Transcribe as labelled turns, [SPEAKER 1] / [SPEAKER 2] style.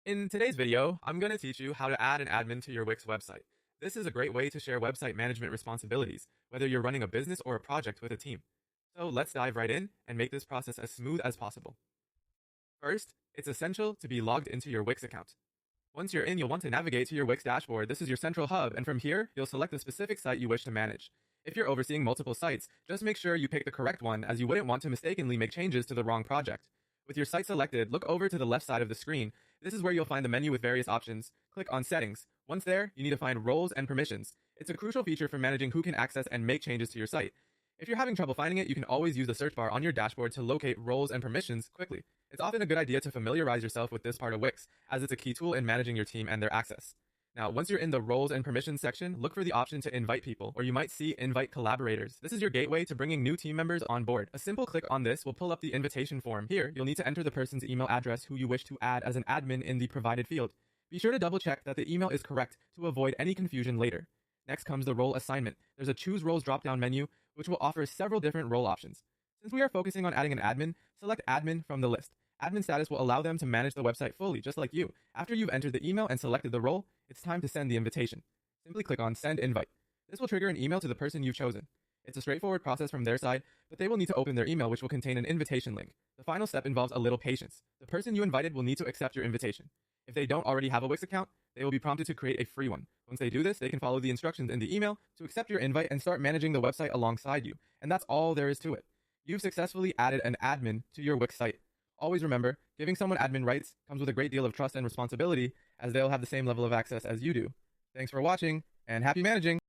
[SPEAKER 1] In today's video, I'm going to teach you how to add an admin to your Wix website. This is a great way to share website management responsibilities, whether you're running a business or a project with a team. So let's dive right in and make this process as smooth as possible. First, it's essential to be logged into your Wix account. Once you're in, you'll want to navigate to your Wix dashboard. This is your central hub, and from here, you'll select the specific site you wish to manage. If you're overseeing multiple sites, just make sure you pick the correct one, as you wouldn't want to mistakenly make changes to the wrong project. With your site selected, look over to the left side of the screen. This is where you'll find the menu with various options. Click on Settings. Once there, you need to find Roles and Permissions. It's a crucial feature for managing who can access and make changes to your site. If you're having trouble finding it, you can always use the search bar on your dashboard to locate roles and permissions quickly. It's often a good idea to familiarize yourself with this part of Wix, as it's a key tool in managing your team and their access. Now, once you're in the roles and permissions section, look for the option to invite people, or you might see invite collaborators. This is your gateway to bringing new team members on board. A simple click on this will pull up the invitation form. Here, you'll need to enter the person's email address who you wish to add as an admin in the provided field. Be sure to double check that the email is correct to avoid any confusion later. Next comes the role assignment. There's a choose roles drop-down menu, which will offer several different role options. Since we are focusing on adding an admin, select admin from the list. Admin status will allow them to manage the website fully, just like you. After you've entered the email and selected the role, it's time to send the invitation. Simply click on Send Invite. This will trigger an email to the person you've chosen. It's a straightforward process from their side, but they will need to open their email, which will contain an invitation link. The final step involves a little patience. The person you invited will need to accept your invitation. If they don't already have a Wix account, they will be prompted to create a free one. Once they do this, they can follow the instructions in the email to accept your invite and start managing the website alongside you. And that's all there is to it. You've successfully added an admin to your Wix site. Always remember, giving someone admin rights comes with a great deal of trust and responsibility, as they'll have the same level of access as you do. Thanks for watching, and happy managing!